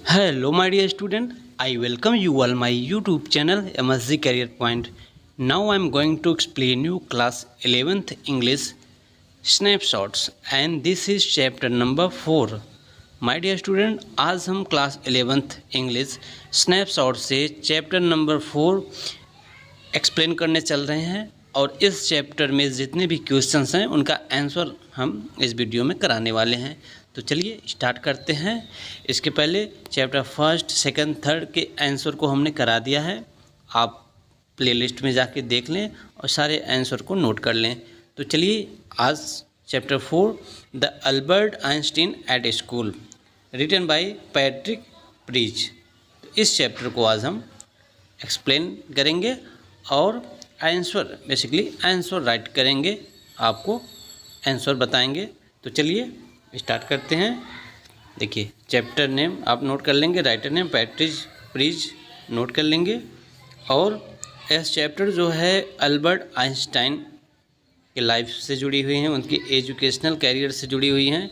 Hello my dear student, I welcome you all my YouTube channel MSG Career Point. Now I am going to explain you class 11th English snapshots and this is chapter number 4. My dear student, आज हम class 11th English snapshot से chapter number 4 explain करने चल रहे हैं और इस chapter में जितने भी क्वेश्चंस हैं उनका आंसर हम इस वीडियो में कराने वाले हैं। तो चलिए स्टार्ट करते हैं। इसके पहले चैप्टर फर्स्ट सेकंड थर्ड के आंसर को हमने करा दिया है, आप प्लेलिस्ट में जाके देख लें और सारे आंसर को नोट कर लें। तो चलिए आज chapter 4 the Albert Einstein at school written by Patrick Preach, इस चैप्टर को आज हम एक्सप्लेन करेंगे और आंसर बेसिकली आंसर राइट करेंगे, आपको आंसर बताएंगे। तो चलिए स्टार्ट करते हैं। देखिए चैप्टर नेम आप नोट कर लेंगे, writer name Patrick preach note कर लेंगे। और यह चैप्टर जो है अल्बर्ट आइंस्टाइन की लाइफ से जुड़ी हुई हैं, उनकी एजुकेशनल कैरियर से जुड़ी हुई हैं।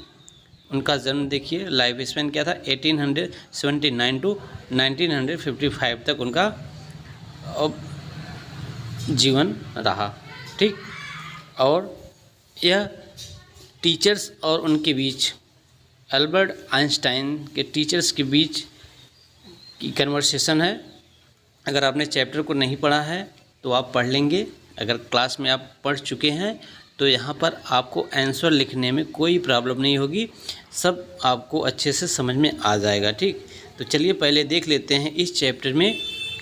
उनका जन्म देखिए, लाइफ स्पैन क्या था, 1879 टू 1955 तक उनका जीवन रहा। ठीक, और यह टीचर्स और उनके बीच, अल्बर्ट आइंस्टाइन के टीचर्स के बीच की कन्वर्सेशन है। अगर आपने चैप्टर को नहीं पढ़ा है तो आप पढ़ लेंगे, अगर क्लास में आप पढ़ चुके हैं तो यहाँ पर आपको आंसर लिखने में कोई प्रॉब्लम नहीं होगी, सब आपको अच्छे से समझ में आ जाएगा। ठीक, तो चलिए पहले देख लेते हैं इस चैप्टर में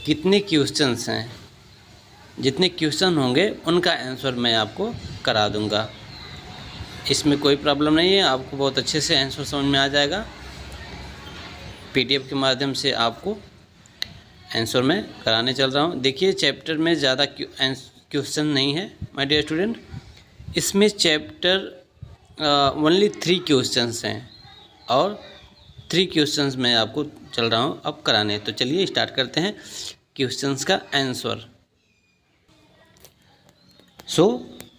कितने क्वेश्चंस हैं। जितने क्वेश्चन होंगे उनका आंसर मैं आपको करा दूंगा, इसमें कोई प्रॉब्लम नहीं है, आपको बहुत अच्छे से आंसर समझ में आ जाएगा। पीडीएफ के माध्यम से आपको आंसर मैं कराने चल रहा हूँ। देखिए चैप्टर में ज़्यादा क्वेश्चन नहीं है माय डियर स्टूडेंट, इसमें चैप्टर ओनली 3 क्वेश्चंस हैं और 3 क्वेश्चंस मैं आपको चल रहा हूँ अब कराने। तो चलिए स्टार्ट करते हैं क्वेश्चंस का आंसर।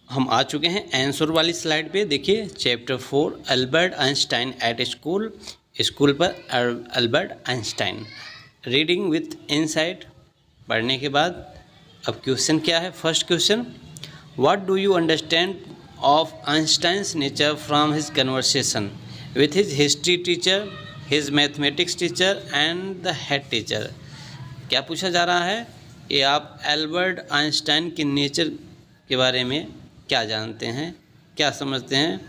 हम आ चुके हैं आंसर वाली स्लाइड पे। देखिए chapter 4 Albert Einstein at school, school पर Albert Einstein, reading with insight, पढ़ने के बाद अब क्वेश्चन क्या है। First question, what do you understand of Einstein's nature from his conversation with his history teacher, his mathematics teacher and the head teacher. क्या पूछा जा रहा है कि आप अल्बर्ट आइंस्टाइन के नेचर के बारे में क्या जानते हैं, क्या समझते हैं,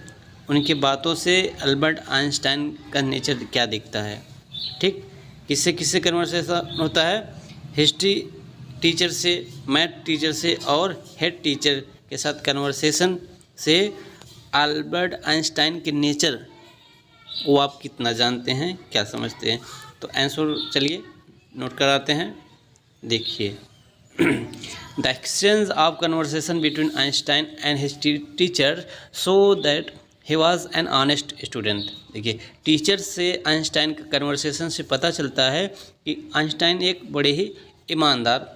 उनकी बातों से अल्बर्ट आइंस्टाइन का नेचर क्या दिखता है। ठीक, किससे किससे कन्वर्सेशन होता है, हिस्ट्री टीचर से, मैथ टीचर से और हेड टीचर के साथ कन्वर्सेशन से अल्बर्ट आइंस्टाइन के नेचर वो आप कितना जानते हैं, क्या समझते हैं। तो आंसर चलिए नोट कराते हैं। देखिए The exchange of conversation between Einstein and his teacher so that he was an honest student। देखिए टीचर से आइंस्टाइन का कन्वर्सेशन से पता चलता है कि आइंस्टाइन एक बड़े ही ईमानदार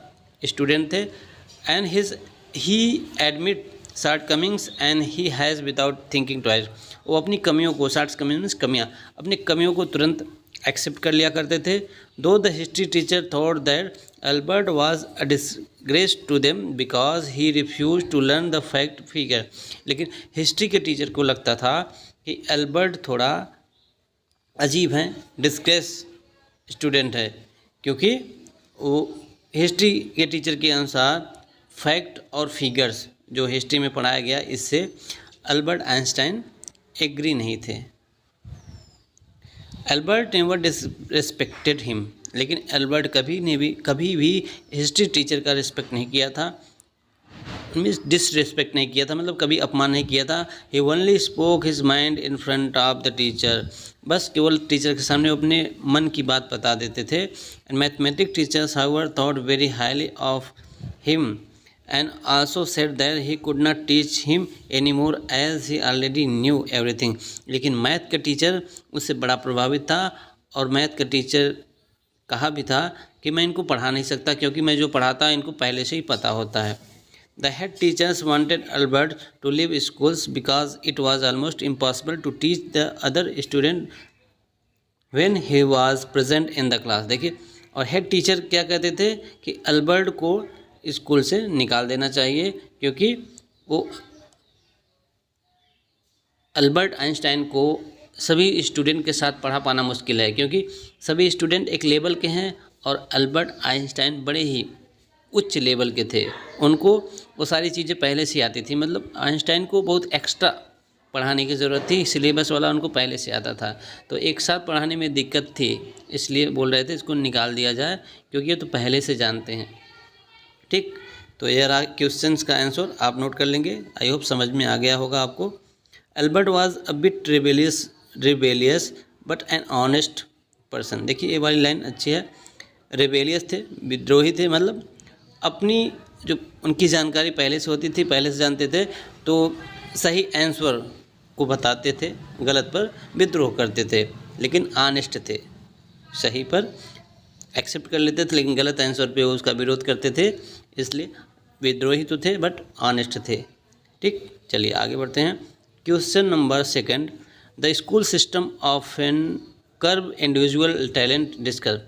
स्टूडेंट थे। And he admit shortcomings and he has without thinking twice, वो अपनी कमियों को, शॉर्ट कमिंग्स कमियाँ, अपनी कमियों को तुरंत एक्सेप्ट कर लिया करते थे। Though the history teacher thought that Albert was a disgrace to them because he refuse to learn the fact figure. लेकिन हिस्ट्री के टीचर को लगता था कि अल्बर्ट थोड़ा अजीब है, डिसग्रेस स्टूडेंट है, क्योंकि वो हिस्ट्री के टीचर के अनुसार फैक्ट और फिगर्स जो हिस्ट्री में पढ़ाया गया इससे अल्बर्ट आइंस्टाइन एग्री नहीं थे। अल्बर्ट नेवर डिसरिस्पेक्टेड हिम, लेकिन अल्बर्ट कभी भी हिस्ट्री टीचर का रिस्पेक्ट नहीं किया था, मीन्स डिसरिस्पेक्ट नहीं किया था, मतलब कभी अपमान नहीं किया था। He only spoke his mind in front of the teacher, बस केवल टीचर के सामने अपने मन की बात बता देते थे। And mathematics teachers however thought very highly of him and also said that he could not teach him anymore as he already knew everything। लेकिन मैथ का टीचर उससे बड़ा प्रभावित था और मैथ का टीचर कहा भी था कि मैं इनको पढ़ा नहीं सकता क्योंकि मैं जो पढ़ाता इनको पहले से ही पता होता है। The head teachers wanted Albert to leave schools because it was almost impossible to teach the other students when he was present in the class. देखिए, और हेड टीचर क्या कहते थे कि अल्बर्ट को स्कूल से निकाल देना चाहिए, क्योंकि वो अल्बर्ट आइंस्टाइन को सभी स्टूडेंट के साथ पढ़ा पाना मुश्किल है, क्योंकि सभी स्टूडेंट एक लेवल के हैं और अल्बर्ट आइंस्टाइन बड़े ही उच्च लेवल के थे। उनको वो सारी चीज़ें पहले से आती थी, मतलब आइंस्टाइन को बहुत एक्स्ट्रा पढ़ाने की ज़रूरत थी, सिलेबस वाला उनको पहले से आता था, तो एक साथ पढ़ाने में दिक्कत थी, इसलिए बोल रहे थे इसको निकाल दिया जाए, क्योंकि ये तो पहले से जानते हैं। ठीक, तो ये रहा क्वेश्चंस का आंसर, आप नोट कर लेंगे। आई होप समझ में आ गया होगा आपको। Albert was a bit rebellious but an honest person. देखिए, ये वाली लाइन अच्छी है। रिबेलियस थे, विद्रोही थे, मतलब अपनी जो उनकी जानकारी पहले से होती थी, पहले से जानते थे, तो सही आंसर को बताते थे, गलत पर विद्रोह करते थे, लेकिन ऑनेस्ट थे, सही पर एक्सेप्ट कर लेते थे, लेकिन गलत आंसर पे उसका विरोध करते थे, इसलिए विद्रोही तो थे बट ऑनेस्ट थे। ठीक, चलिए आगे बढ़ते हैं। Question number 2, the school system of an curve individual talent discuss.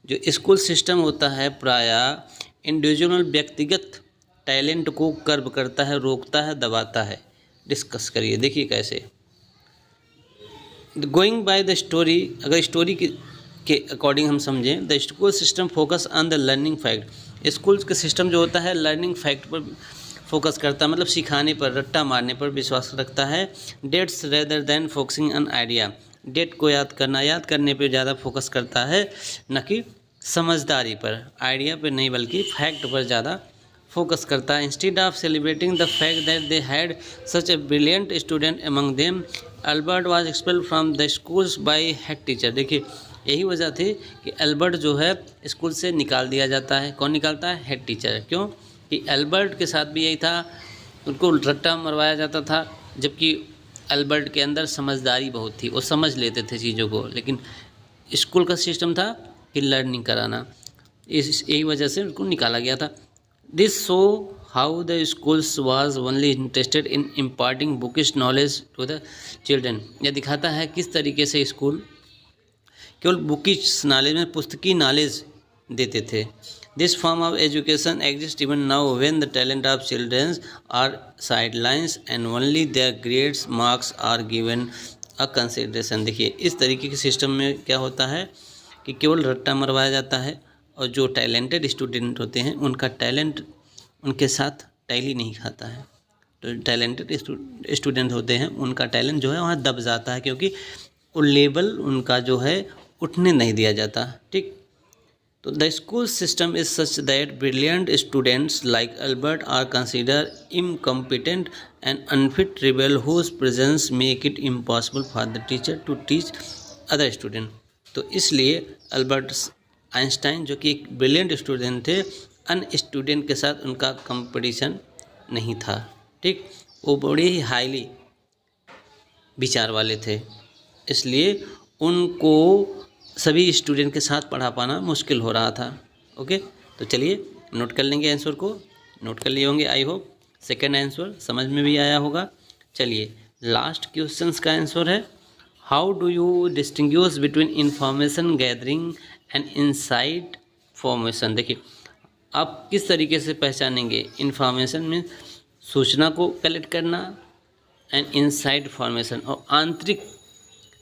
जो स्कूल सिस्टम होता है प्रायः इंडिविजुअल व्यक्तिगत टैलेंट को कर्व करता है, रोकता है, दबाता है। डिस्कस करिए, देखिए कैसे। गोइंग बाय द स्टोरी, अगर स्टोरी के अकॉर्डिंग हम समझें, the school system focus on the learning fact. School का सिस्टम जो होता है लर्निंग फैक्ट पर फोकस करता है, मतलब सिखाने पर, रट्टा मारने पर विश्वास रखता है। Dates rather than focusing on idea. Date को याद करने पर ज़्यादा फोकस करता है, न कि समझदारी पर, आइडिया पर नहीं बल्कि फैक्ट पर ज़्यादा फोकस करता है। Instead of celebrating the fact that they had such a brilliant student among them, Albert was expelled from the schools bye head teacher. देखिए, यही वजह थी कि अल्बर्ट जो है स्कूल से निकाल दिया जाता है। कौन निकालता है? Head teacher. क्यों? कि अल्बर्ट के साथ भी यही था, उनको रट्टा मरवाया जाता था, जबकि अल्बर्ट के अंदर समझदारी बहुत थी, वो समझ लेते थे चीज़ों को, लेकिन स्कूल का सिस्टम था कि लर्निंग कराना, यही वजह से उनको निकाला गया था। This show how the schools was only interested in imparting bookish knowledge to the children. यह दिखाता है किस तरीके से स्कूल केवल बुकिश नॉलेज में, पुस्तकी नॉलेज देते थे। This form of education exist even now when the talent of childrens are sidelines and only their grades marks are given a consideration. देखिए, इस तरीके के सिस्टम में क्या होता है कि केवल रट्टा मरवाया जाता है, और जो टैलेंटेड स्टूडेंट होते हैं उनका टैलेंट उनके साथ टैली नहीं खाता है। तो टैलेंटेड स्टूडेंट होते हैं उनका टैलेंट जो है वहाँ दब जाता है, क्योंकि वो लेवल उनका जो है उठने नहीं दिया जाता। ठीक, तो the school system is such that brilliant students like Albert are consider incompetent and unfit rebel whose presence make it impossible for the teacher to teach other student. तो इसलिए अल्बर्ट आइंस्टाइन जो कि एक ब्रिलियंट स्टूडेंट थे, अन्य student के साथ उनका कंपटीशन नहीं था। ठीक, वो बड़े ही हाईली विचार वाले थे, इसलिए उनको सभी स्टूडेंट के साथ पढ़ा पाना मुश्किल हो रहा था। ओके, तो चलिए नोट कर लेंगे, आंसर को नोट कर लिए होंगे। आई होप सेकेंड आंसर समझ में भी आया होगा। चलिए लास्ट क्वेश्चंस का आंसर है, how do you distinguish between information gathering and insight formation. देखिए, आप किस तरीके से पहचानेंगे? इंफॉर्मेशन में सूचना को कलेक्ट करना, एंड इनसाइट फॉर्मेशन और आंतरिक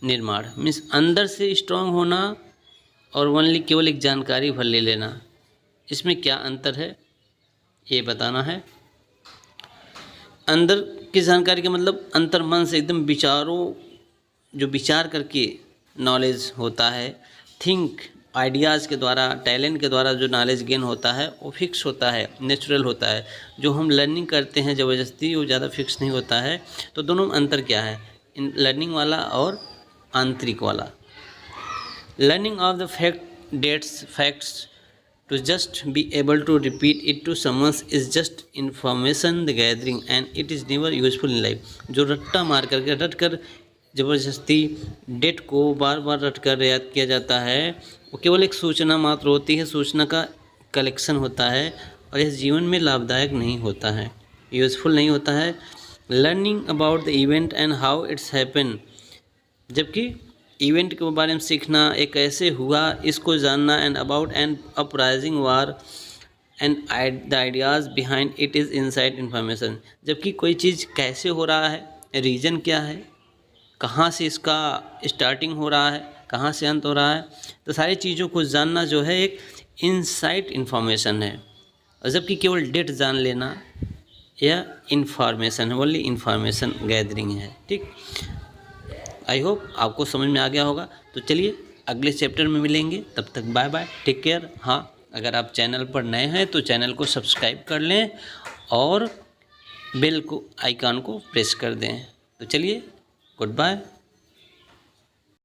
निर्माण मीन्स अंदर से स्ट्रांग होना, और ओनली केवल एक जानकारी भर ले लेना। इसमें क्या अंतर है ये बताना है। अंदर की जानकारी का मतलब अंतर मन से एकदम विचारों, जो विचार करके नॉलेज होता है, थिंक आइडियाज़ के द्वारा, टैलेंट के द्वारा जो नॉलेज गेन होता है वो फिक्स होता है, नेचुरल होता है। जो हम लर्निंग करते हैं ज़बरदस्ती, वो ज़्यादा फिक्स नहीं होता है। तो दोनों में अंतर क्या है, इन लर्निंग वाला और आंतरिक वाला? Learning of the facts to just be able to repeat it to someones is just information the gathering and it is never useful in life. जो रट्टा मार करके रट कर ज़बरदस्ती डेट को बार बार रट कर याद किया जाता है, वो केवल एक सूचना मात्र होती है, सूचना का कलेक्शन होता है, और यह जीवन में लाभदायक नहीं होता है, यूज़फुल नहीं होता है। Learning about the event and how it's happen, जबकि इवेंट के बारे में सीखना, ये कैसे हुआ इसको जानना, and about an uprising war and the ideas behind it is inside information. जबकि कोई चीज़ कैसे हो रहा है, रीज़न क्या है, कहाँ से इसका स्टार्टिंग हो रहा है, कहाँ से अंत हो रहा है, तो सारी चीज़ों को जानना जो है एक इनसाइड इन्फॉर्मेशन है। और जबकि केवल डेट जान लेना यह इन्फॉर्मेशन है, ओनली इन्फॉर्मेशन गैदरिंग है। ठीक, आई होप आपको समझ में आ गया होगा। तो चलिए अगले चैप्टर में मिलेंगे, तब तक बाय बाय, टेक केयर। हाँ, अगर आप चैनल पर नए हैं तो चैनल को सब्सक्राइब कर लें और बेल को आइकन को प्रेस कर दें। तो चलिए, गुड बाय।